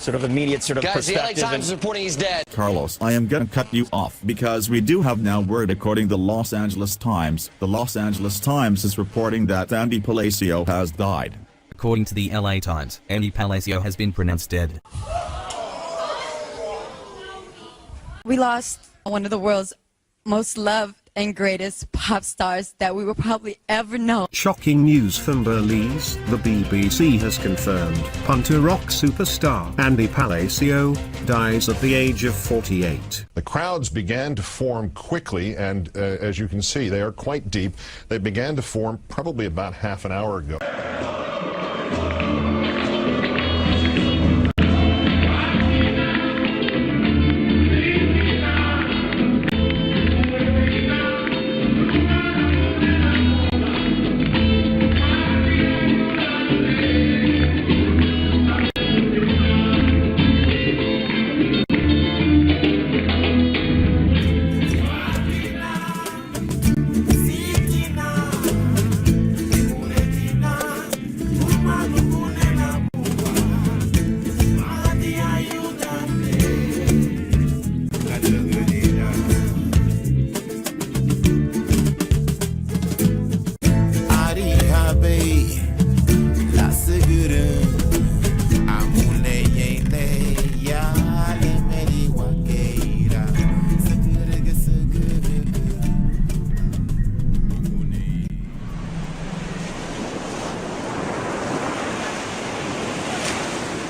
sort of immediate sort of perspective. Guys, the LA Times is reporting he's dead. Carlos, I am going to cut you off because we do have now word according to the Los Angeles Times. The Los Angeles Times is reporting that Andy Palacio has died. According to the LA Times, Andy Palacio has been pronounced dead. We lost one of the world's most loved and greatest pop stars that we will probably ever know. Shocking news from Belize. The BBC has confirmed punter rock superstar Andy Palacio dies at the age of 48. The crowds began to form quickly, and as you can see, they are quite deep. They began to form probably about half an hour ago.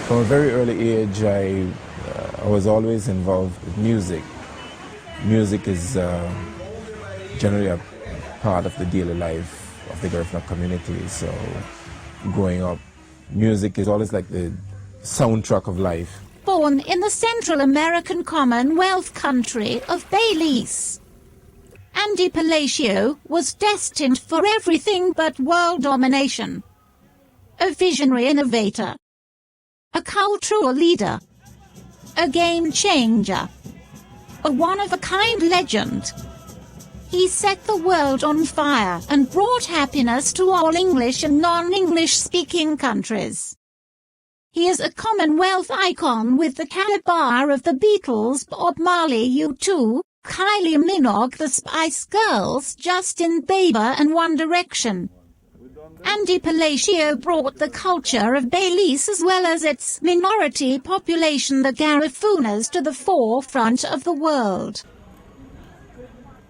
From a very early age, I was always involved with music. Music is generally a part of the daily life of the Garifuna community. So growing up, music is always like the soundtrack of life. Born in the Central American Commonwealth country of Belize, Andy Palacio was destined for everything but world domination. A visionary innovator, a cultural leader, a game changer, a one-of-a-kind legend. He set the world on fire and brought happiness to all English and non-English speaking countries. He is a Commonwealth icon with the caliber of the Beatles, Bob Marley, U2, Kylie Minogue, the Spice Girls, Justin Bieber and One Direction. Andy Palacio brought the culture of Belize as well as its minority population, the Garifunas, to the forefront of the world.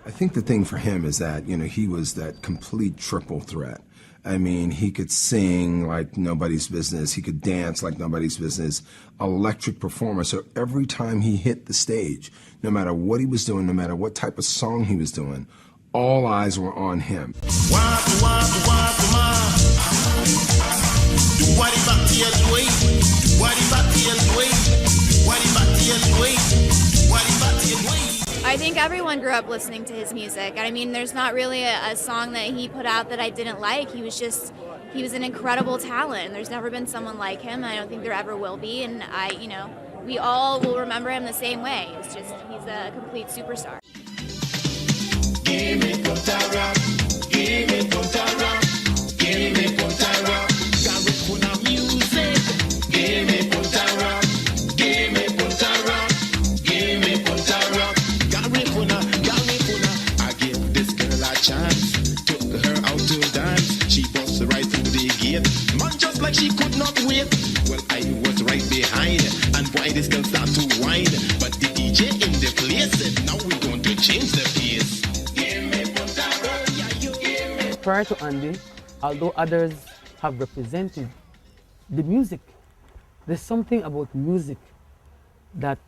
I think the thing for him is that, he was that complete triple threat. I mean, he could sing like nobody's business. He could dance like nobody's business. Electric performer. So every time he hit the stage, no matter what he was doing, no matter what type of song he was doing, all eyes were on him. I think everyone grew up listening to his music. I mean, there's not really a song that he put out that I didn't like. He was an incredible talent. There's never been someone like him. I don't think there ever will be. And we all will remember him the same way. He's a complete superstar. Give me Pontara, give me Pontara, give me Pontara. Garifuna music. Give me Pontara, give me Pontara, give me Pontara. Garifuna. I give this girl a chance. Took her out to dance. She bust right through the gate. Man, just like she could not wait. Well, I was right behind, and why this girl start to whine? But the DJ in the place said, now we're going to change the pace. Prior to Andy, although others have represented the music, there's something about music that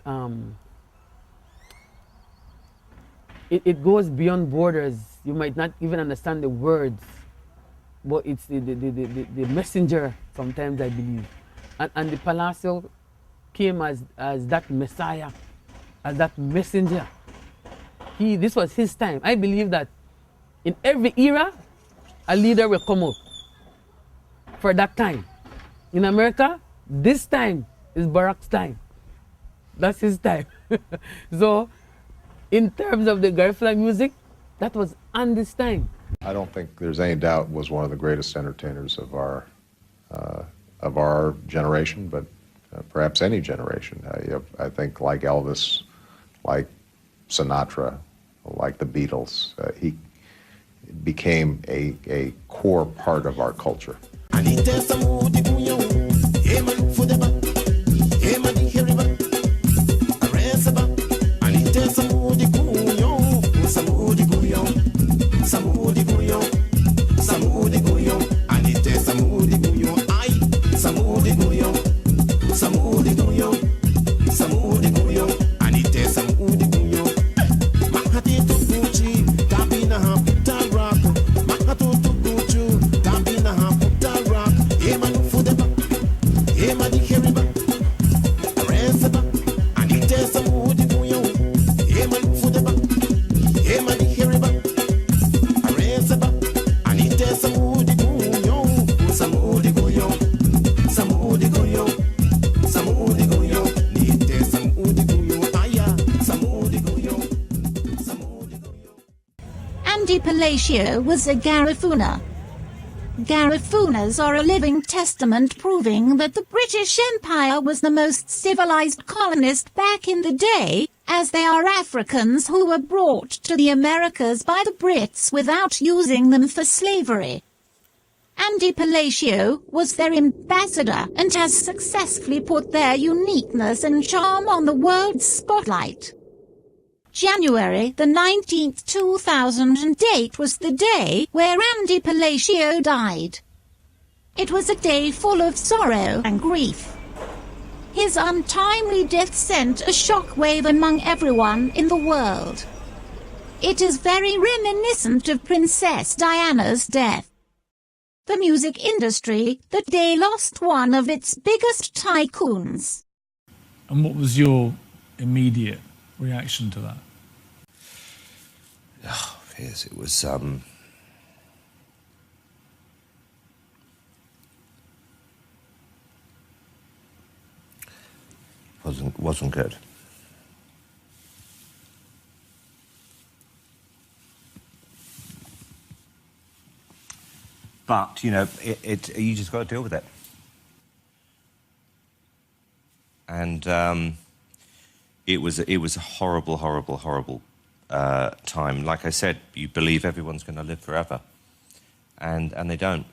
it goes beyond borders. You might not even understand the words, but it's the messenger sometimes, I believe. And the Palacio came as that messiah, as that messenger. This was his time. I believe that in every era, a leader will come out for that time. In America, this time is Barack's time. That's his time. So, in terms of the Garifuna music, that was Andy's time. I don't think there's any doubt was one of the greatest entertainers of our generation, but perhaps any generation. I think like Elvis, like Sinatra, like the Beatles, he became a core part of our culture. Palacio was a Garifuna. Garifunas are a living testament proving that the British Empire was the most civilized colonist back in the day, as they are Africans who were brought to the Americas by the Brits without using them for slavery. Andy Palacio was their ambassador and has successfully put their uniqueness and charm on the world's spotlight. January the 19th, 2008 was the day where Andy Palacio died. It was a day full of sorrow and grief. His untimely death sent a shockwave among everyone in the world. It is very reminiscent of Princess Diana's death. The music industry that day lost one of its biggest tycoons. And what was your immediate reaction to that? Oh, yes, it was wasn't good. But you know, you just got to deal with it. And it was a horrible time. Like I said, you believe everyone's going to live forever, and they don't.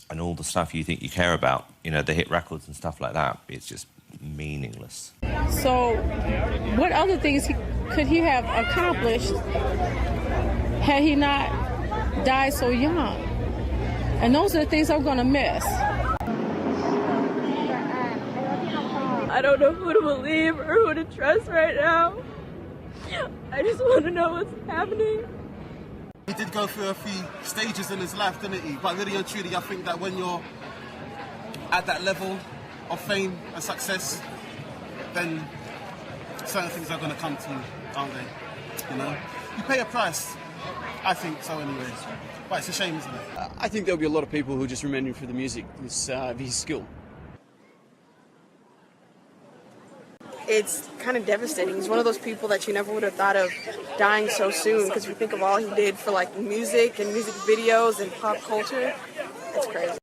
And all the stuff you think you care about, you know, the hit records and stuff like that, it's just meaningless. So, what other things could he have accomplished had he not died so young? And those are the things I'm going to miss. I don't know who to believe or who to trust right now. I just want to know what's happening. He did go through a few stages in his life, didn't he? But really and truly, I think that when you're at that level of fame and success, then certain things are going to come to you, aren't they? You know? You pay a price. I think so anyway. But it's a shame, isn't it? I think there'll be a lot of people who just remember him for the music, his skill. It's kind of devastating. He's one of those people that you never would have thought of dying so soon, because if you think of all he did for like music and music videos and pop culture, it's crazy.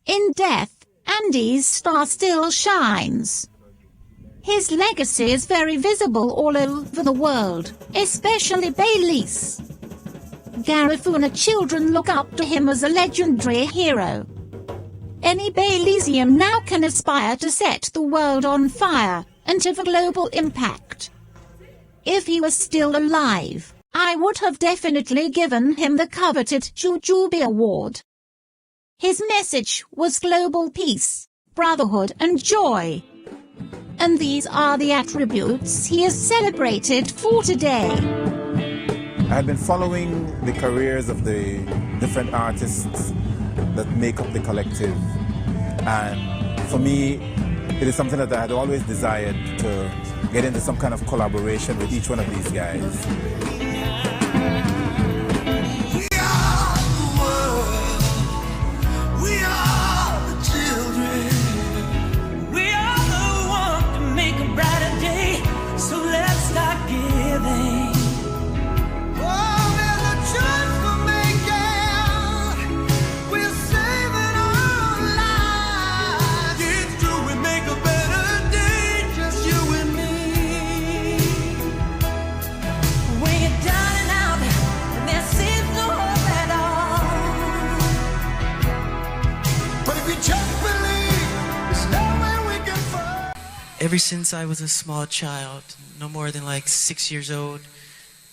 In death, Andy's star still shines. His legacy is very visible all over the world, especially Belize. Garifuna children look up to him as a legendary hero. Any Belizean now can aspire to set the world on fire and have a global impact. If he was still alive, I would have definitely given him the coveted Jujube Award. His message was global peace, brotherhood and joy. And these are the attributes he is celebrated for today. I had been following the careers of the different artists that make up the collective, and for me, it is something that I had always desired to get into some kind of collaboration with each one of these guys. We are the world. We are the children. We are the one to make a brighter day. So let's start giving. We're saving our lives. It's true, we make a Ever since I was a small child, no more than like 6 years old,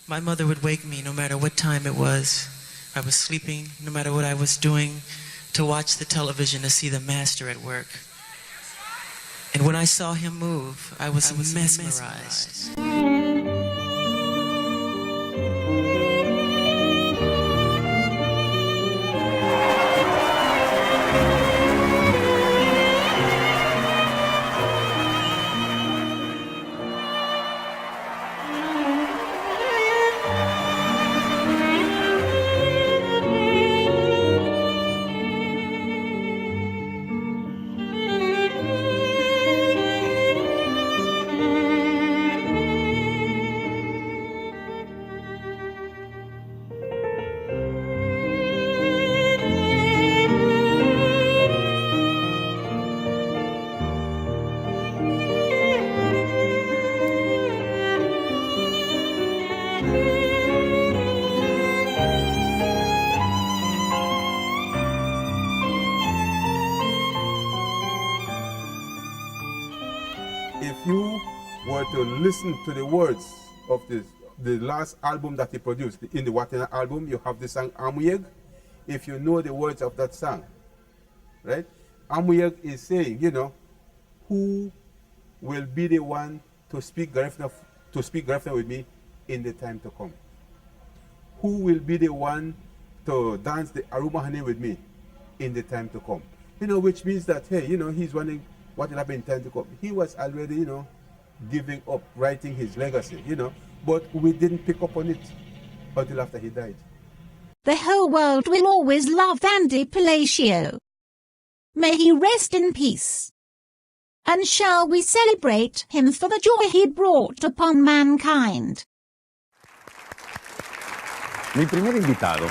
my mother would wake me no matter what time it was. I was sleeping, no matter what I was doing, to watch the television to see the master at work. And when I saw him move, I was mesmerized. If you were to listen to the words of the last album that he produced, in the Watena album, you have the song Amuyeg. If you know the words of that song, right? Amuyeg is saying, you know, who will be the one to speak Garifuna with me in the time to come? Who will be the one to dance the Arumahane with me in the time to come? You know, which means that, hey, you know, he's wondering what will happen in time to come. He was already, you know, giving up, writing his legacy, you know, but we didn't pick up on it until after he died. The whole world will always love Andy Palacio. May he rest in peace. And shall we celebrate him for the joy he brought upon mankind? Mi primer invitado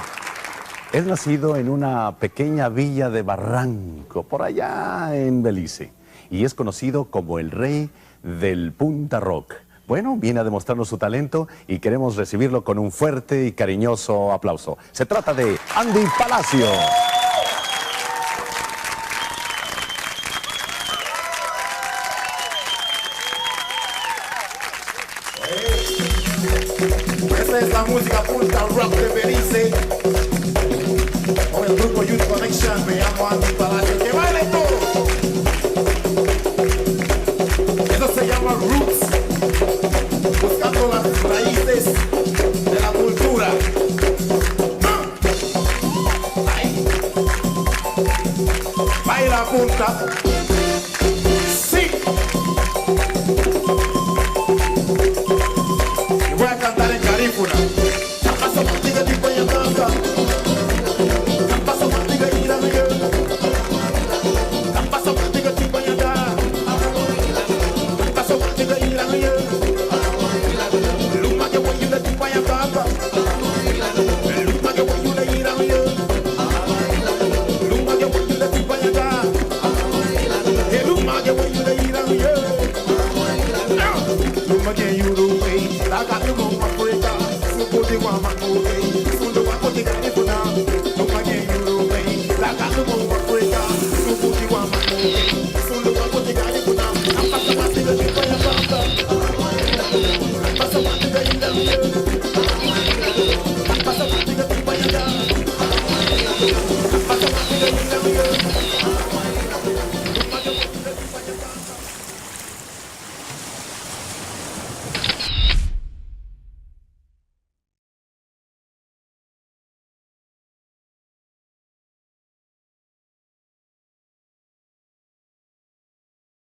es nacido en una pequeña villa de Barranco, por allá en Belize, y es conocido como el rey del Punta Rock. Bueno, viene a demostrarnos su talento y queremos recibirlo con un fuerte y cariñoso aplauso. Se trata de Andy Palacio. Esta es la música Punta Rock de Belize. Con el grupo Youth Connection, me llamo Andy Palacio. ¡Que baile todo! Eso se llama Roots. Buscando las raíces de la cultura. Ay. Baila punta. Sí. Y voy a cantar en Garífuna. Paso contigo tipo y andando. Paso contigo y la mía. Paso contigo tipo y andando. Paso contigo y la mía. Luma que voy a ir de tipo y andando. Luma que voy a ir de la mía. Luma que voy a ir de tipo y andando. Luma que voy a ir de la mía. Luma que you do way. I got to go Africa. So the one man go way. So the one go to California. Luma que you do way. I got to go Africa. So the one man go way. So the one go to California. I'm passing my thing to the fire pasta. I'm passing my thing to the fire. I'm passing my thing to the fire. I'm passing my thing to the fire.